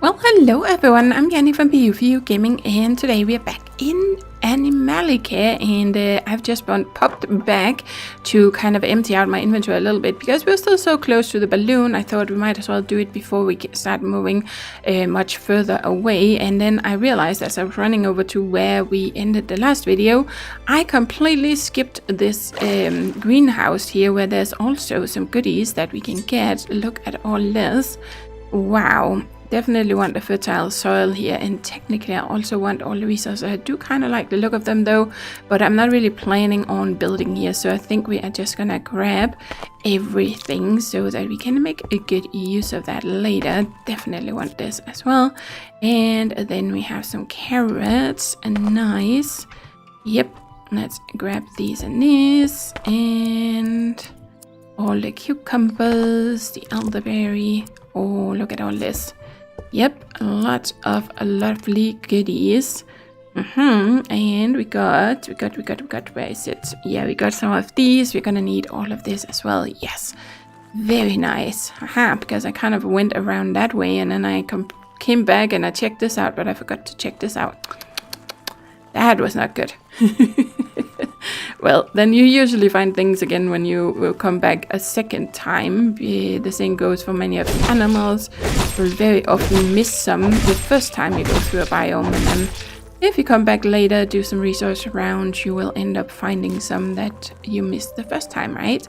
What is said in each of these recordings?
Well, hello everyone, I'm Yanni from PUVU Gaming, and today we are back in Animallica, and I've just popped back to kind of empty out my inventory a little bit, because we're still so close to the balloon. I thought we might as well do it before we start moving much further away. And then I realized as I was running over to where we ended the last video, I completely skipped this greenhouse here, where there's also some goodies that we can get. Look at all this. Wow. Definitely want the fertile soil here, and technically I also want all the resources. I do kind of like the look of them though, but I'm not really planning on building here, so I think we are just gonna grab everything so that we can make a good use of that later. Definitely want this as well. And then we have some carrots, and nice. Yep, let's grab these and these, and all the cucumbers, the elderberry. Oh, look at all this. Yep, lots of lovely goodies. And we got, where is it? Yeah, we got some of these. We're gonna need all of this as well. Yes, very nice. Because I kind of went around that way, and then I came back and I checked this out, but I forgot to check this out. That was not good. Well, then you usually find things again when you will come back a second time. The same goes for many of the animals. You'll very often miss some the first time you go through a biome, and then if you come back later, do some research around, you will end up finding some that you missed the first time, right?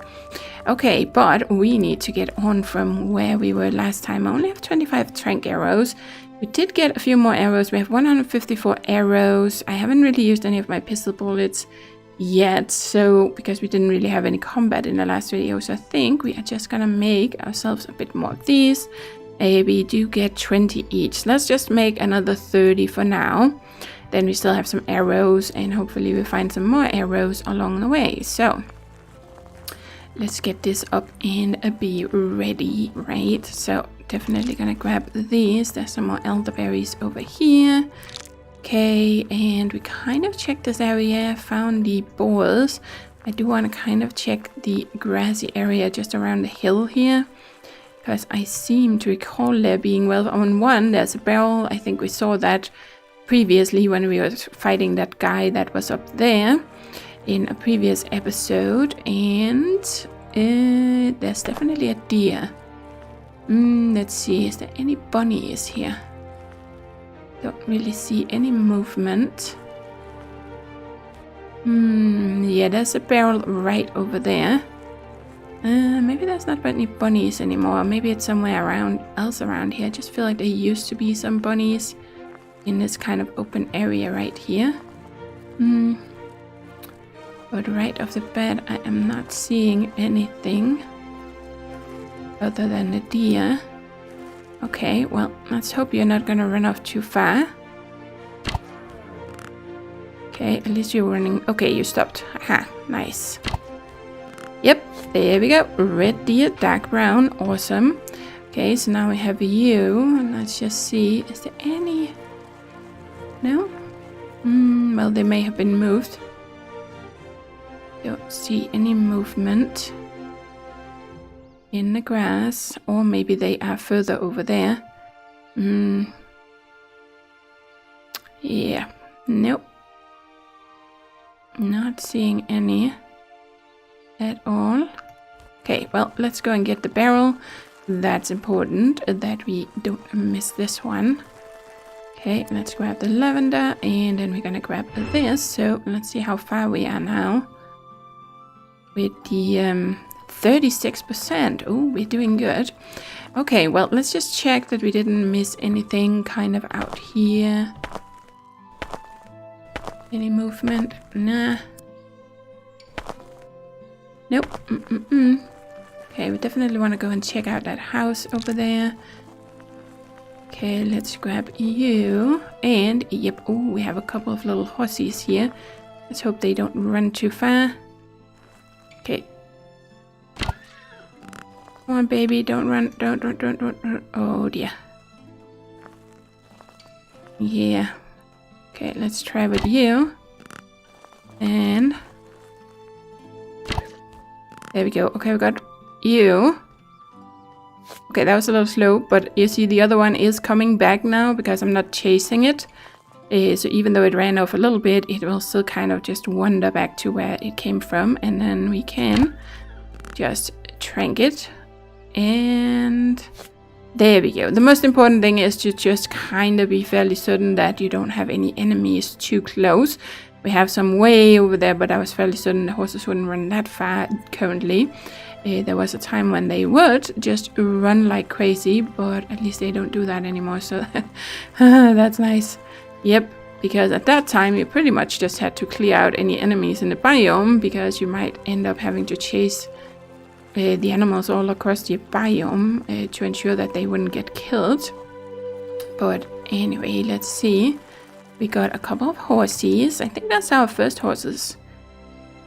Okay, but we need to get on from where we were last time. I only have 25 trank arrows. We did get a few more arrows. We have 154 arrows. I haven't really used any of my pistol bullets yet, so because we didn't really have any combat in the last video, so I think we are just gonna make ourselves a bit more of these. We do get 20 each. Let's just make another 30 for now. Then we still have some arrows, and hopefully we'll find some more arrows along the way. So let's get this up and be ready, right? So definitely gonna grab these. There's some more elderberries over here. Okay, and we kind of checked this area, found the boars. I do want to kind of check the grassy area just around the hill here, because I seem to recall there being, well, on one there's a barrel. I think we saw that previously when we were fighting that guy that was up there in a previous episode. And there's definitely a deer. Let's see, is there any bunnies here? Don't really see any movement. Yeah, there's a barrel right over there. Maybe there's not any bunnies anymore. Maybe it's somewhere else around here. I just feel like there used to be some bunnies in this kind of open area right here. But right off the bat, I am not seeing anything other than the deer. Okay, well, let's hope you're not gonna run off too far. Okay, at least you're running. Okay, you stopped. Aha, nice. Yep, there we go. Red deer, dark brown, awesome. Okay, so now we have you, and let's just see, is there any? No? Well, they may have been moved. Don't see any movement in the grass, or maybe they are further over there. Yeah, nope, not seeing any at all. Okay, well, let's go and get the barrel. That's important that we don't miss this one. Okay, let's grab the lavender, and then we're gonna grab this. So let's see how far we are now with the 36%. Oh, we're doing good. Okay, well, let's just check that we didn't miss anything kind of out here. Any movement? Nah. Nope. Okay, we definitely want to go and check out that house over there. Okay, let's grab you. And, yep, oh, we have a couple of little horsies here. Let's hope they don't run too far. Okay. Come on, baby, don't run, don't run. Oh dear. Yeah. Okay, let's try with you. And there we go. Okay, we got you. Okay, that was a little slow, but you see the other one is coming back now because I'm not chasing it. So even though it ran off a little bit, it will still kind of just wander back to where it came from. And then we can just trank it. And there we go. The most important thing is to just kind of be fairly certain that you don't have any enemies too close. We have some way over there, but I was fairly certain the horses wouldn't run that far currently. There was a time when they would just run like crazy, but at least they don't do that anymore, so that's nice. Yep, because at that time you pretty much just had to clear out any enemies in the biome, because you might end up having to chase the animals all across the biome to ensure that they wouldn't get killed. But anyway, let's see. We got a couple of horses. I think that's our first horses.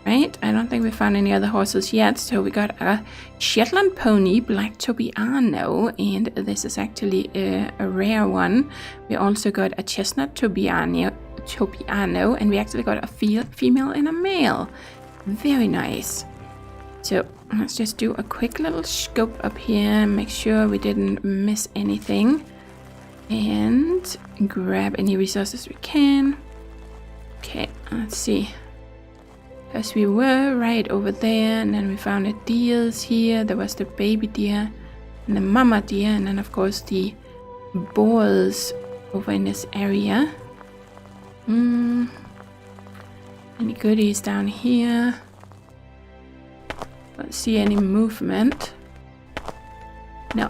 Right, I don't think we found any other horses yet. So we got a Shetland pony, Black Tobiano, and this is actually a rare one. We also got a Chestnut Tobiano, and we actually got a female and a male. Very nice. So let's just do a quick little scope up here, make sure we didn't miss anything, and grab any resources we can. Okay, let's see. Because we were right over there, and then we found the deers here. There was the baby deer and the mama deer, and then of course the boars over in this area. Any goodies down here? Don't see any movement. No.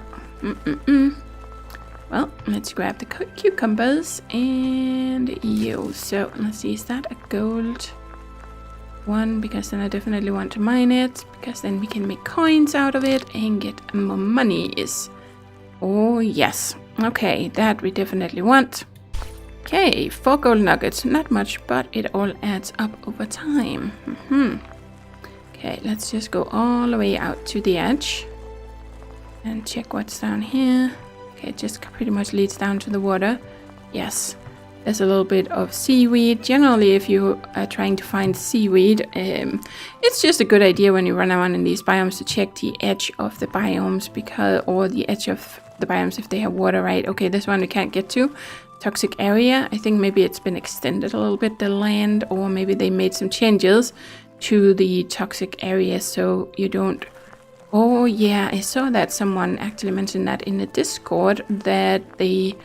Well, let's grab the cucumbers and you. So let's see, is that a gold one? Because then I definitely want to mine it, because then we can make coins out of it and get more monies. Oh yes. Okay, that we definitely want. Okay, 4 gold nuggets. Not much, but it all adds up over time. Okay, let's just go all the way out to the edge and check what's down here. Okay, it just pretty much leads down to the water. Yes, there's a little bit of seaweed. Generally, if you are trying to find seaweed, it's just a good idea when you run around in these biomes to check the edge of the biomes, or the edge of the biomes if they have water, right? Okay, this one we can't get to. Toxic area. I think maybe it's been extended a little bit, the land, or maybe they made some changes to the toxic area so you don't... Oh yeah, I saw that someone actually mentioned that in the Discord, that they,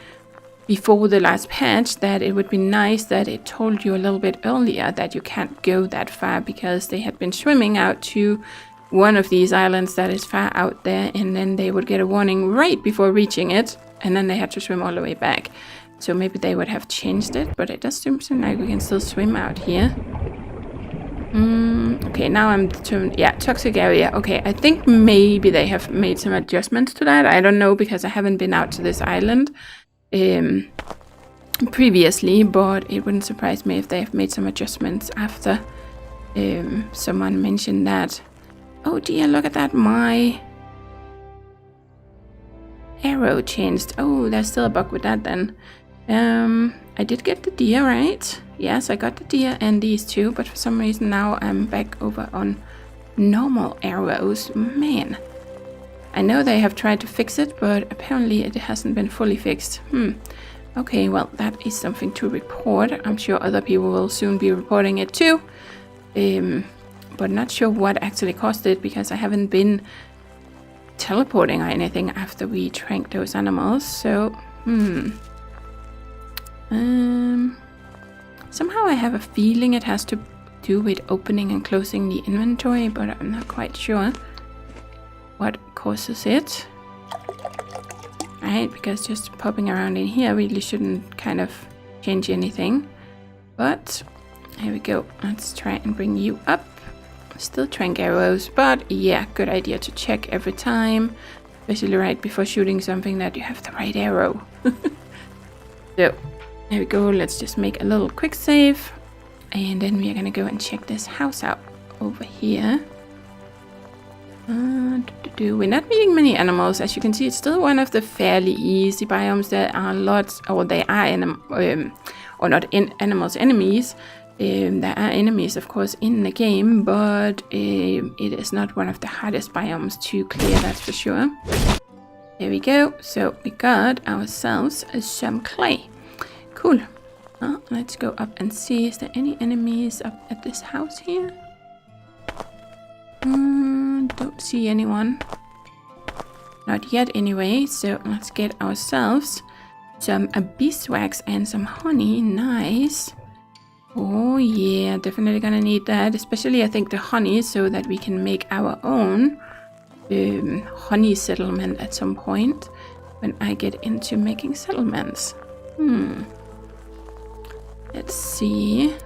before the last patch, that it would be nice that it told you a little bit earlier that you can't go that far, because they had been swimming out to one of these islands that is far out there, and then they would get a warning right before reaching it, and then they had to swim all the way back. So maybe they would have changed it, but it does seem like we can still swim out here. Okay, now I'm determined. Yeah, toxic area. Okay, I think maybe they have made some adjustments to that. I don't know, because I haven't been out to this island previously, but it wouldn't surprise me if they have made some adjustments after someone mentioned that. Oh dear, look at that. My arrow changed. Oh, there's still a bug with that then. I did get the deer, right? Yes, I got the deer and these two, but for some reason now I'm back over on normal arrows. Man, I know they have tried to fix it, but apparently it hasn't been fully fixed. Okay, well, that is something to report. I'm sure other people will soon be reporting it too. But not sure what actually caused it, because I haven't been teleporting or anything after we drank those animals, so somehow I have a feeling it has to do with opening and closing the inventory, but I'm not quite sure what causes it. Right, because just popping around in here really shouldn't kind of change anything. But here we go. Let's try and bring you up. Still trank arrows, but yeah, good idea to check every time, especially right before shooting something, that you have the right arrow. So there we go. Let's just make a little quick save, and then we are gonna go and check this house out over here. We're not meeting many animals. As you can see, it's still one of the fairly easy biomes. There are lots, or they are enemies. There are enemies, of course, in the game, but it is not one of the hardest biomes to clear, that's for sure. There we go. So we got ourselves some clay. Cool. Let's go up and see. Is there any enemies up at this house here? Don't see anyone. Not yet anyway. So let's get ourselves some beeswax and some honey. Nice. Oh yeah, definitely gonna need that. Especially I think the honey, so that we can make our own honey settlement at some point when I get into making settlements. Let's see.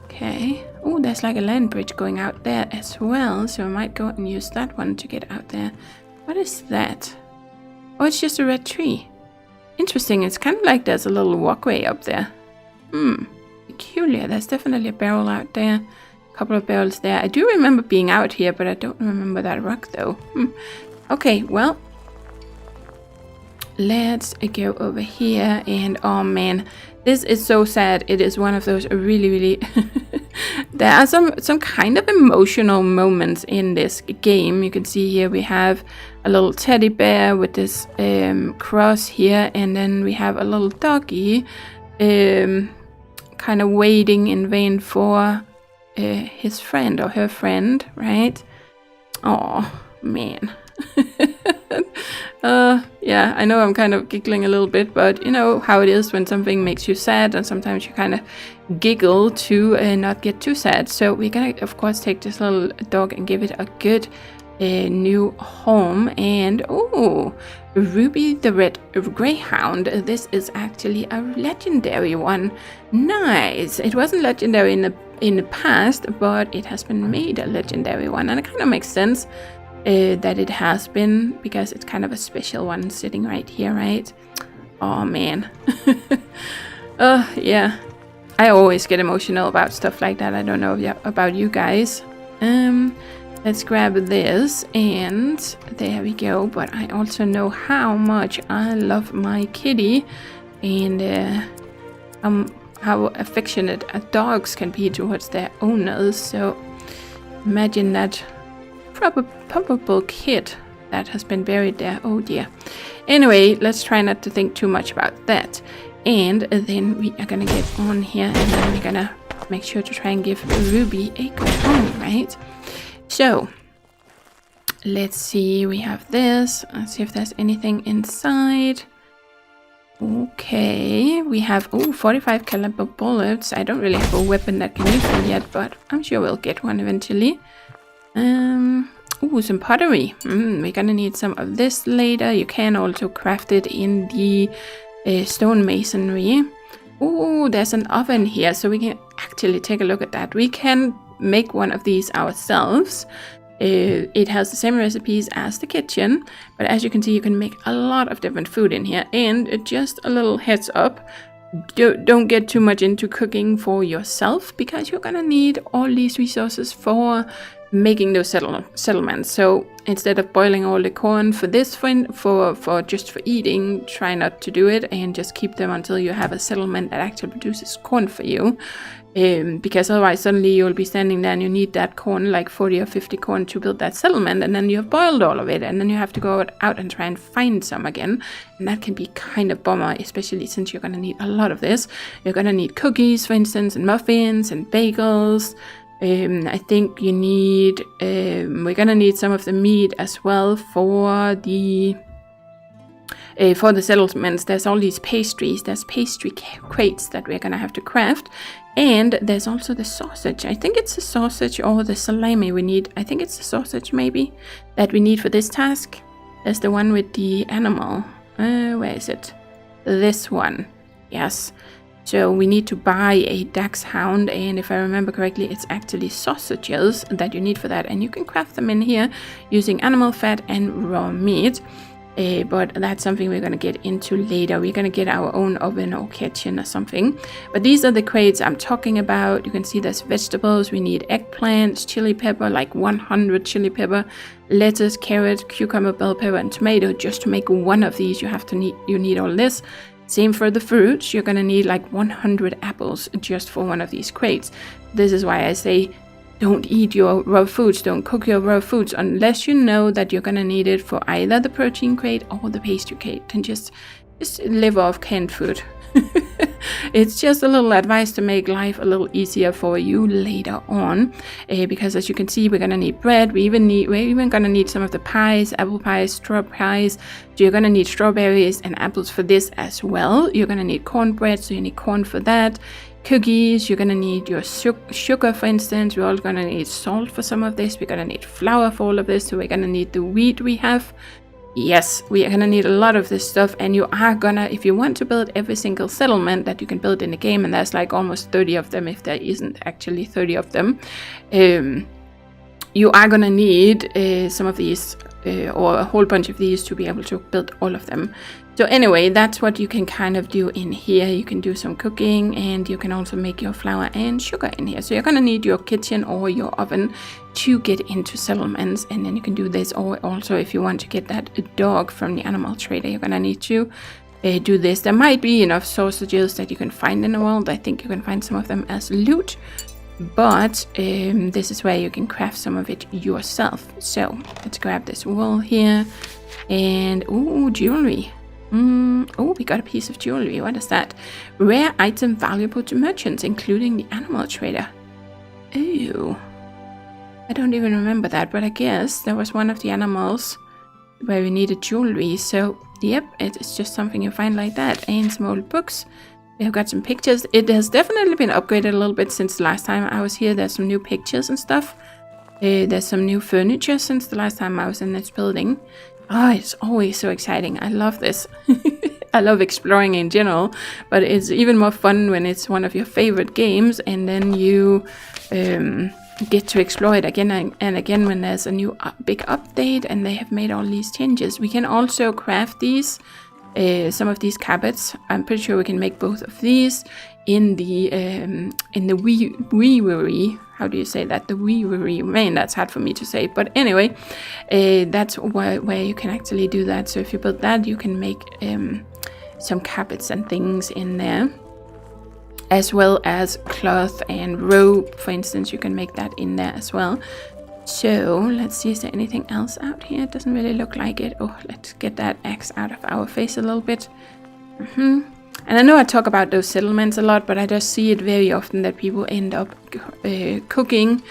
Okay. Oh, there's like a land bridge going out there as well, so I might go and use that one to get out there. What is that? Oh, it's just a red tree. Interesting. It's kind of like there's a little walkway up there. Peculiar. There's definitely a barrel out there. Couple of barrels there. I do remember being out here, but I don't remember that rock though. Okay, well, let's go over here. And oh man, this is so sad. It is one of those really there are some kind of emotional moments in this game. You can see here we have a little teddy bear with this cross here, and then we have a little doggy kind of waiting in vain for his friend or her friend, right? Oh man. Yeah, I know I'm kind of giggling a little bit, but you know how it is when something makes you sad, and sometimes you kind of giggle to not get too sad. So we're gonna of course take this little dog and give it a good new home. And oh, Ruby the Red Greyhound. This is actually a legendary one. Nice. It wasn't legendary in the past, but it has been made a legendary one, and it kind of makes sense that it has been, because it's kind of a special one sitting right here, right? Oh man. Yeah, I always get emotional about stuff like that. I don't know about you guys. Let's grab this, and there we go. But I also know how much I love my kitty, and how affectionate dogs can be towards their owners. So imagine that probable kid that has been buried there. Oh dear. Anyway, let's try not to think too much about that. And then we are gonna get on here, and then we're gonna make sure to try and give Ruby a good home, right? So let's see, we have this. Let's see if there's anything inside. Okay, we have 45 caliber bullets. I don't really have a weapon that can use them yet, but I'm sure we'll get one eventually. Some pottery. We're gonna need some of this later. You can also craft it in the stone masonry. Oh, there's an oven here, so we can actually take a look at that. We can make one of these ourselves. It has the same recipes as the kitchen, but as you can see, you can make a lot of different food in here. And just a little heads up, don't get too much into cooking for yourself, because you're gonna need all these resources for making those settlements. So instead of boiling all the corn for this for just for eating, try not to do it, and just keep them until you have a settlement that actually produces corn for you. Because otherwise suddenly you'll be standing there and you need that corn, like 40 or 50 corn to build that settlement, and then you have boiled all of it, and then you have to go out and try and find some again, and that can be kind of bummer, especially since you're going to need a lot of this. You're going to need cookies, for instance, and muffins and bagels. I think you need we're going to need some of the meat as well for the settlements. There's all these pastries. There's pastry crates that we're gonna have to craft, and there's also the sausage. I think it's the sausage or the salami we need. I think it's the sausage maybe that we need for this task. There's the one with the animal. Where is it? This one. Yes. So we need to buy a dachshund, and if I remember correctly, it's actually sausages that you need for that, and you can craft them in here using animal fat and raw meat. But that's something we're going to get into later. We're going to get our own oven or kitchen or something. But these are the crates I'm talking about. You can see there's vegetables. We need eggplants, chili pepper, like 100 chili pepper, lettuce, carrot, cucumber, bell pepper, and tomato. Just to make one of these, you need all this. Same for the fruits. You're going to need like 100 apples just for one of these crates. This is why I say don't eat your raw foods, don't cook your raw foods unless you know that you're gonna need it for either the protein crate or the pastry crate. And just live off canned food. It's just a little advice to make life a little easier for you later on, because as you can see, we're gonna need bread. We're even gonna need some of the pies, apple pies, straw pies. So you're gonna need strawberries and apples for this as well. You're gonna need cornbread, so you need corn for that. Cookies, you're gonna need your sugar, for instance. We're all gonna need salt for some of this. We're gonna need flour for all of this. So we're gonna need the wheat we have. Yes, we are gonna need a lot of this stuff, and you are gonna, if you want to build every single settlement that you can build in the game, and there's like almost 30 of them, if there isn't actually 30 of them, you are gonna need some of these, or a whole bunch of these to be able to build all of them. So anyway, that's what you can kind of do in here. You can do some cooking, and you can also make your flour and sugar in here. So you're gonna need your kitchen or your oven to get into settlements, and then you can do this. Or also, if you want to get that dog from the animal trader, you're gonna need to do this. There might be enough sausages that you can find in the world. I think you can find some of them as loot, but this is where you can craft some of it yourself. So let's grab this wool here, and ooh, jewelry. Oh, we got a piece of jewelry. What is that? Rare item valuable to merchants, including the animal trader. Ooh, I don't even remember that, but I guess there was one of the animals where we needed jewelry. So yep, it's just something you find like that. And some old books. We have got some pictures. It has definitely been upgraded a little bit since the last time I was here. There's some new pictures and stuff. There's some new furniture since the last time I was in this building. Oh, it's always so exciting. I love this. I love exploring in general, but it's even more fun when it's one of your favorite games, and then you get to explore it again and again when there's a new big update and they have made all these changes. We can also craft these, some of these carpets. I'm pretty sure we can make both of these in the weavery. How do you say that? The weavery. Man, that's hard for me to say. But anyway, that's where you can actually do that. So if you build that, you can make some carpets and things in there, as well as cloth and rope, for instance. You can make that in there as well. So let's see, is there anything else out here? It doesn't really look like it. Oh, let's get that axe out of our face a little bit. And I know I talk about those settlements a lot, but I just see it very often that people end up cooking,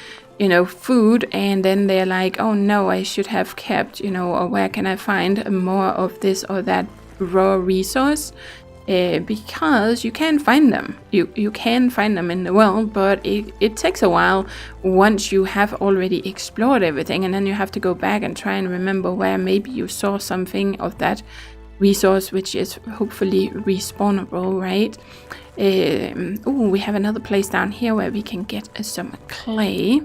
food, and then they're like, oh no, I should have kept, or where can I find more of this or that raw resource? Because you can find them. You can find them in the world, but it takes a while once you have already explored everything, and then you have to go back and try and remember where maybe you saw something of that resource, which is hopefully respawnable, right? We have another place down here where we can get some clay.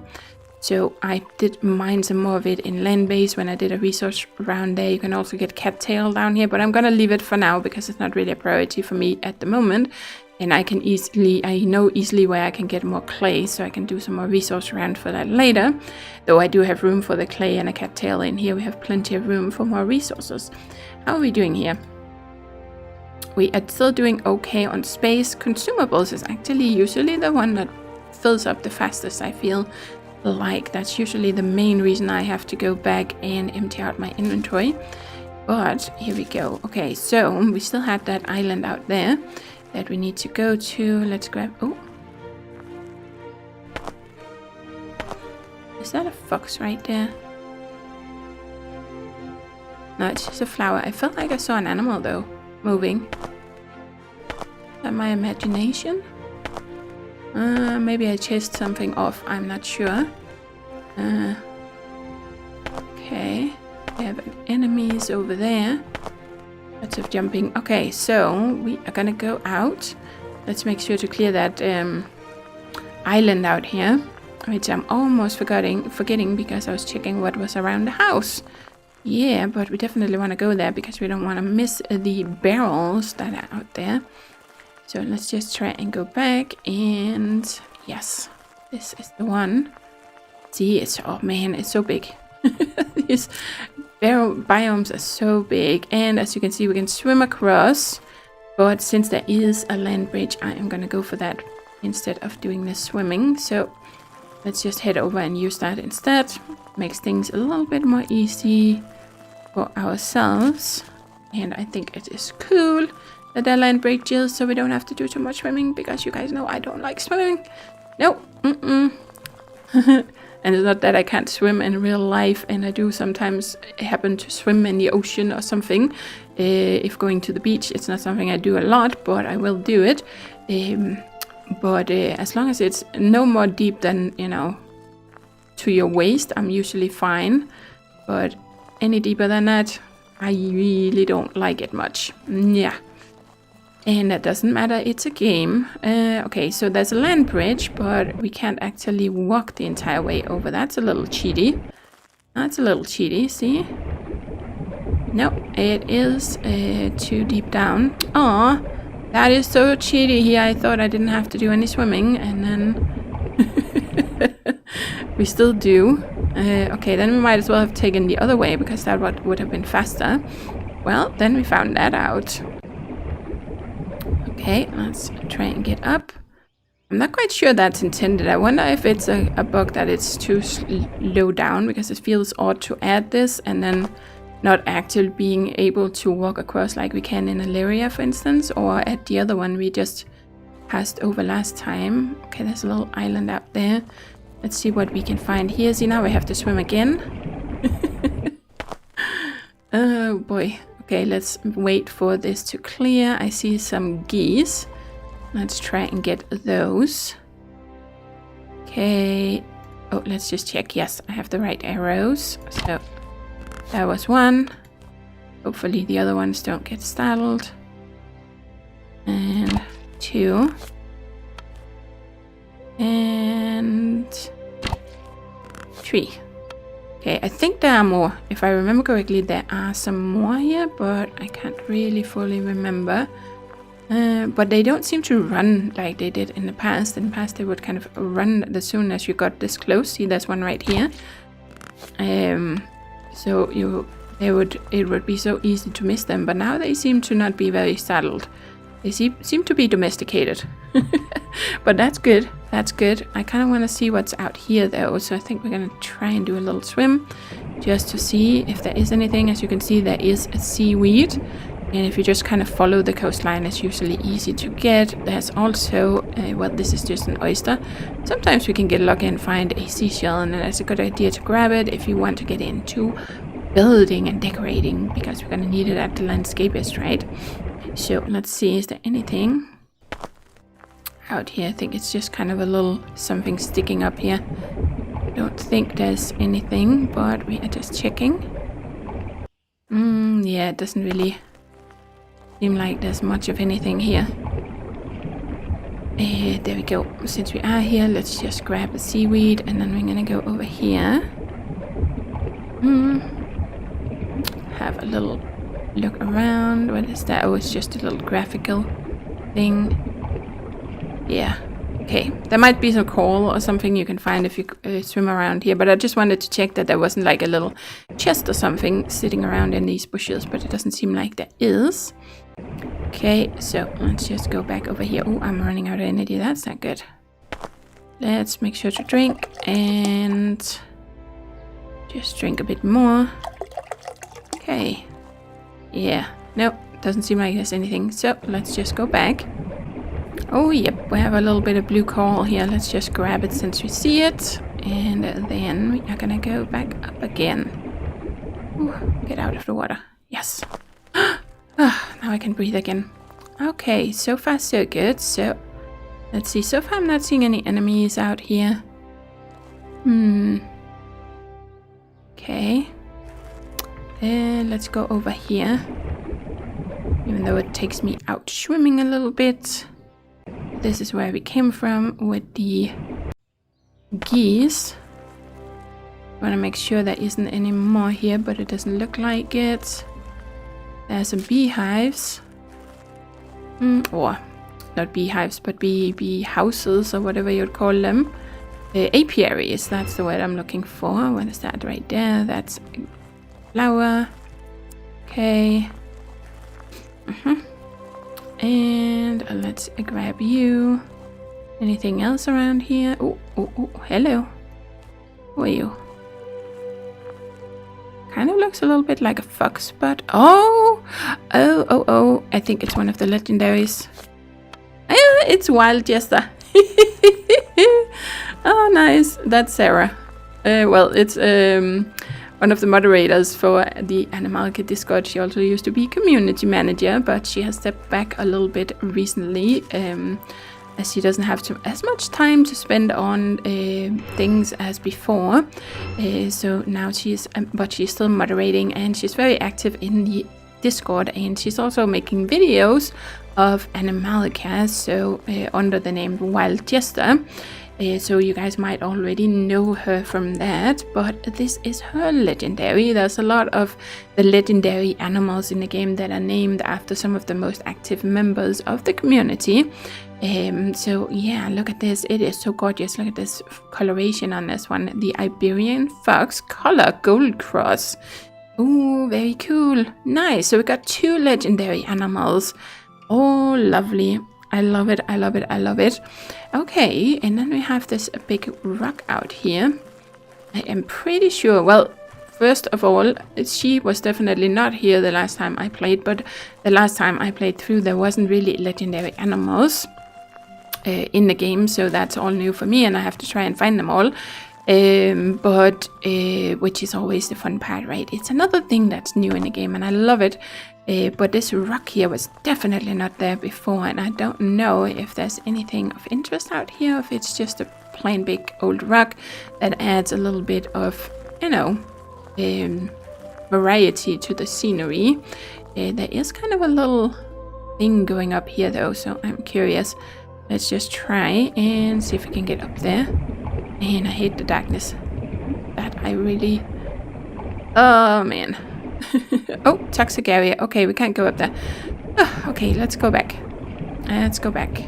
So I did mine some more of it in land base when I did a resource round there. You can also get cattail down here, but I'm gonna leave it for now because it's not really a priority for me at the moment. And I know easily where I can get more clay, so I can do some more resource round for that later. Though I do have room for the clay and a cattail in here, we have plenty of room for more resources. How are we doing here? We are still doing okay on space. Consumables is actually usually the one that fills up the fastest, I feel like. That's usually the main reason I have to go back and empty out my inventory. But here we go. Okay, so we still have that island out there that we need to go to. Let's grab... Oh. Is that a fox right there? No, it's just a flower. I felt like I saw an animal though, moving. Is that my imagination? Maybe I chased something off. I'm not sure. Okay. We have enemies over there. Lots of jumping. Okay, so we are gonna go out. Let's make sure to clear that island out here, which I'm almost forgetting because I was checking what was around the house. Yeah, but we definitely want to go there because we don't want to miss the barrels that are out there. So let's just try and go back, and yes, this is the one. See, oh man, it's so big. These biomes are so big, and as you can see, we can swim across. But since there is a land bridge, I am gonna go for that instead of doing the swimming. So let's just head over and use that instead. Makes things a little bit more easy for ourselves. And I think it is cool that there are land bridges, so we don't have to do too much swimming, because you guys know I don't like swimming. No, And it's not that I can't swim in real life, and I do sometimes happen to swim in the ocean or something. If going to the beach, it's not something I do a lot, but I will do it. But as long as it's no more deep than, you know, to your waist, I'm usually fine. But any deeper than that, I really don't like it much. Yeah. And that doesn't matter, it's a game. Okay, so there's a land bridge, but we can't actually walk the entire way over. That's a little cheaty. That's a little cheaty, see? Nope, it is too deep down. Aw, that is so cheaty here. I thought I didn't have to do any swimming, and then we still do. Okay, then we might as well have taken the other way, because that would have been faster. Well, then we found that out. Okay, let's try and get up. I'm not quite sure that's intended. I wonder if it's a bug that it's too low down, because it feels odd to add this and then not actually being able to walk across like we can in Alleria, for instance, or at the other one we just passed over last time. Okay, there's a little island out there. Let's see what we can find here. See, now we have to swim again. Oh boy. Okay, let's wait for this to clear. I see some geese. Let's try and get those. Okay. Oh, let's just check. Yes, I have the right arrows. So that was one. Hopefully the other ones don't get startled. And 2. And 3. Okay, I think there are more. If I remember correctly, there are some more here, but I can't really fully remember. But they don't seem to run like they did in the past. In the past, they would kind of run as soon as you got this close. See, there's one right here. So it would be so easy to miss them. But now they seem to not be very startled. They seem to be domesticated. But that's good. That's good. I kind of want to see what's out here though. So I think we're going to try and do a little swim just to see if there is anything. As you can see, there is a seaweed. And if you just kind of follow the coastline, it's usually easy to get. There's also, well, this is just an oyster. Sometimes we can get lucky and find a seashell, and that's a good idea to grab it if you want to get into building and decorating, because we're going to need it at the landscapist, right? So let's see, is there anything out here? I think it's just kind of a little something sticking up here. I don't think there's anything, but we are just checking. Yeah, it doesn't really seem like there's much of anything here. There we go. Since we are here, let's just grab the seaweed, and then we're gonna go over here. Have a little look around. What is that? Oh, it's just a little graphical thing. Yeah. Okay. There might be some coral or something you can find if you swim around here, but I just wanted to check that there wasn't like a little chest or something sitting around in these bushes, but it doesn't seem like there is. Okay, so let's just go back over here. Oh, I'm running out of energy. That's not good. Let's make sure to drink and just drink a bit more. Okay. Yeah. Nope. Doesn't seem like there's anything. So let's just go back. Oh, yep. We have a little bit of blue coral here. Let's just grab it since we see it. And then we are gonna go back up again. Ooh, get out of the water. Yes. Now I can breathe again. Okay, so far so good. So let's see. So far I'm not seeing any enemies out here. Okay. Let's go over here. Even though it takes me out swimming a little bit. This is where we came from with the geese. I want to make sure there isn't any more here, but it doesn't look like it. There's some beehives. Or not beehives, but bee houses or whatever you'd call them. Apiaries, that's the word I'm looking for. What is that right there? That's a flower. Okay. And let's grab you. Anything else around here? Oh, hello. Who are you? Kind of looks a little bit like a fox, but oh, I think it's one of the legendaries. It's Wild Jester. Oh, nice. That's Sarah. Well, it's one of the moderators for the Animallica Discord. She also used to be community manager, but she has stepped back a little bit recently, as she doesn't have as much time to spend on things as before. So now but she's still moderating, and she's very active in the Discord, and she's also making videos of Animallica, so under the name Wild Jester. So you guys might already know her from that, but this is her legendary. There's a lot of the legendary animals in the game that are named after some of the most active members of the community. So yeah, look at this. It is so gorgeous. Look at this coloration on this one. The Iberian Fox Color Gold Cross. Oh, very cool. Nice. So we got 2 legendary animals. Oh, lovely. I love it, I love it, I love it. Okay, and then we have this big rock out here. I am pretty sure, well, first of all, she was definitely not here the last time I played, but the last time I played through, there wasn't really legendary animals in the game, so that's all new for me, and I have to try and find them all. Which is always the fun part, right? It's another thing that's new in the game, and I love it. But this rock here was definitely not there before, and I don't know if there's anything of interest out here, if it's just a plain big old rock that adds a little bit of, you know, variety to the scenery. There is kind of a little thing going up here though, so I'm curious. Let's just try and see if we can get up there. Man, I hate the darkness. That I really... Oh, man. Oh, toxic area. Okay, we can't go up there. Oh, okay, let's go back. Let's go back.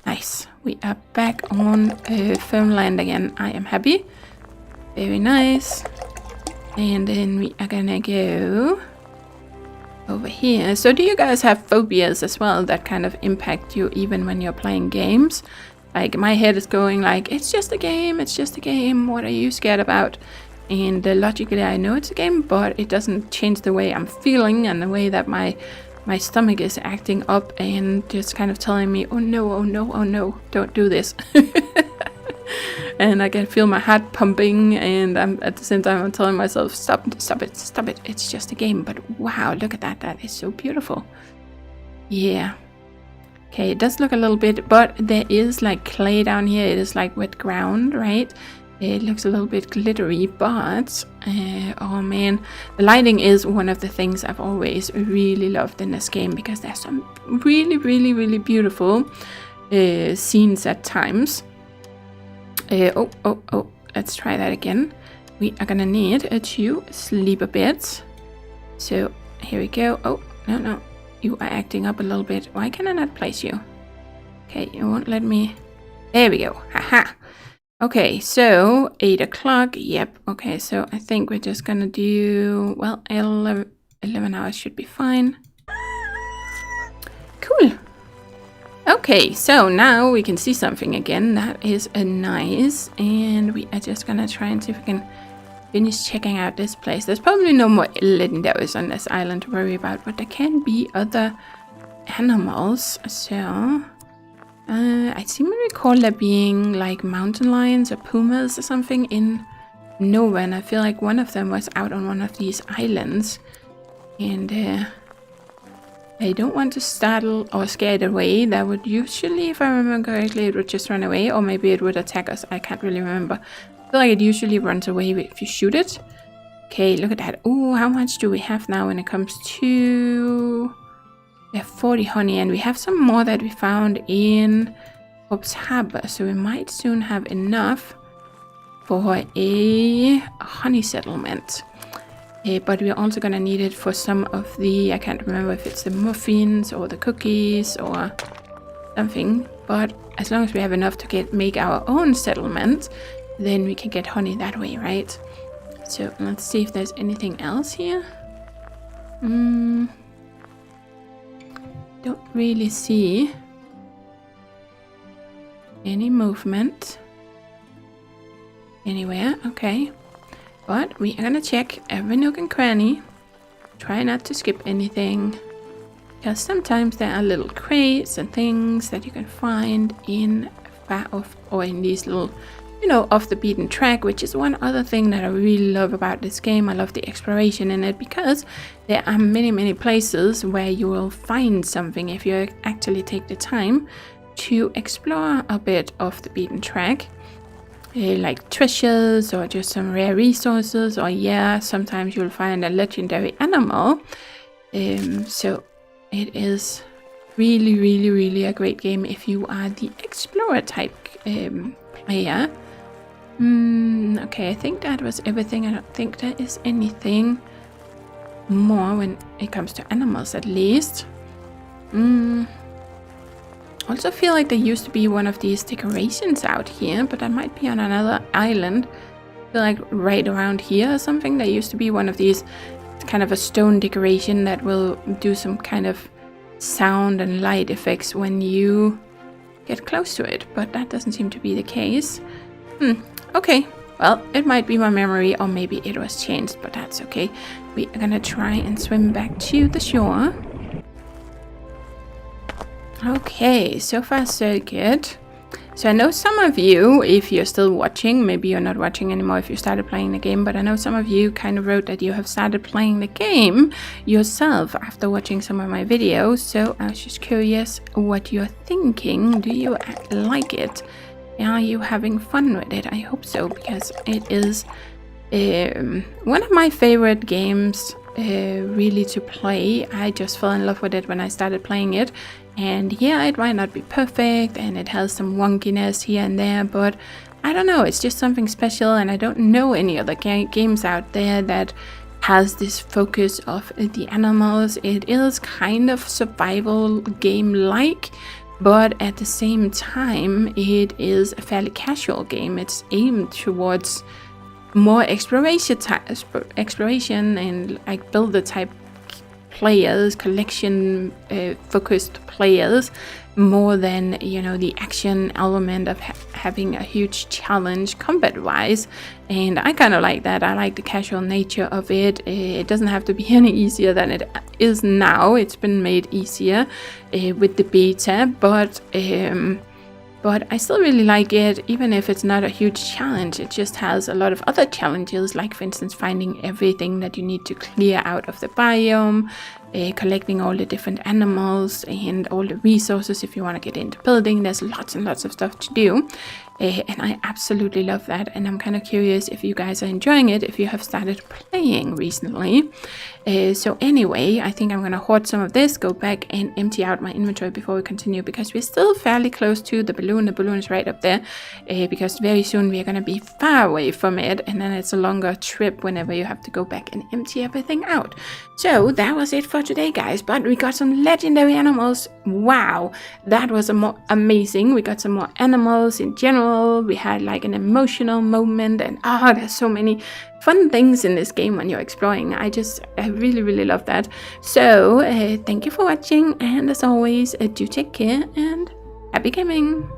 Nice. We are back on firm land again. I am happy. Very nice. And then we are gonna go over here. So do you guys have phobias as well that kind of impact you even when you're playing games? Like, my head is going like, it's just a game, it's just a game, what are you scared about? And logically I know it's a game, but it doesn't change the way I'm feeling and the way that my stomach is acting up and just kind of telling me, oh no, oh no, oh no, don't do this. And I can feel my heart pumping, and at the same time I'm telling myself, stop it, it's just a game. But wow, look at that is so beautiful. Yeah. Okay, it does look a little bit, but there is like clay down here. It is like wet ground, right? It looks a little bit glittery, but oh man, the lighting is one of the things I've always really loved in this game, because there's some really beautiful scenes at times. Oh, let's try that again. We are gonna need 2 sleeper beds. So here we go. Oh, no. You are acting up a little bit. Why can I not place you? Okay, you won't let me. There we go. Haha. Okay, so 8 o'clock. Yep. Okay, so I think we're just gonna do, well, 11 hours should be fine. Cool. Okay, so now we can see something again. That is nice. And we are just gonna try and see if we can finish checking out this place. There's probably no more legendaries on this island to worry about, but there can be other animals. So I seem to recall there being like mountain lions or pumas or something in Nova, and I feel like one of them was out on one of these islands. And I don't want to startle or scare it away. That would usually, if I remember correctly, it would just run away, or maybe it would attack us. I can't really remember. I feel like it usually runs away if you shoot it. Okay, look at that. Oh, how much do we have now when it comes to... We have 40 honey, and we have some more that we found in Hope's Harbor, so we might soon have enough for a honey settlement. But we're also gonna need it for some of the, I can't remember if it's the muffins or the cookies or something, but as long as we have enough to make our own settlement, then we can get honey that way, right? So let's see if there's anything else here. Don't really see any movement anywhere. Okay, but we are gonna check every nook and cranny. Try not to skip anything, because sometimes there are little crates and things that you can find in far off or in these little, you know, off the beaten track, which is one other thing that I really love about this game. I love the exploration in it, because there are many places where you will find something if you actually take the time to explore a bit off the beaten track. Like treasures or just some rare resources, or sometimes you'll find a legendary animal. So it is really a great game if you are the explorer type player. Okay, I think that was everything. I don't think there is anything more when it comes to animals, at least. Also feel like there used to be one of these decorations out here, but that might be on another island. I feel like right around here or something, there used to be one of these, kind of a stone decoration that will do some kind of sound and light effects when you get close to it, but that doesn't seem to be the case. Okay, well, it might be my memory, or maybe it was changed, but that's okay. We are gonna try and swim back to the shore. Okay, so far so good. So I know some of you, if you're still watching, maybe you're not watching anymore if you started playing the game, but I know some of you kind of wrote that you have started playing the game yourself after watching some of my videos. So I was just curious what you're thinking. Do you like it? Are you having fun with it? I hope so, because it is one of my favorite games really to play. I just fell in love with it when I started playing it. And yeah, it might not be perfect and it has some wonkiness here and there, but I don't know, it's just something special, and I don't know any other games out there that has this focus of the animals. It is kind of survival game-like, but at the same time, it is a fairly casual game. It's aimed towards more exploration and like builder type players, collection focused players, more than, you know, the action element of having a huge challenge combat wise. And I kind of like that. I like the casual nature of it. It doesn't have to be any easier than it is now. It's been made easier with the beta, but I still really like it, even if it's not a huge challenge. It just has a lot of other challenges, like for instance finding everything that you need to clear out of the biome, collecting all the different animals and all the resources if you want to get into building. There's lots and lots of stuff to do, and I absolutely love that. And I'm kind of curious if you guys are enjoying it, if you have started playing recently. So anyway, I think I'm going to hoard some of this, go back and empty out my inventory before we continue, because we're still fairly close to the balloon. The balloon is right up there, because very soon we are going to be far away from it, and then it's a longer trip whenever you have to go back and empty everything out. So that was it for today, guys, but we got some legendary animals. Wow, that was amazing. We got some more animals in general. We had like an emotional moment, and there's so many fun things in this game when you're exploring. I really love that. So thank you for watching, and as always, do take care and happy gaming.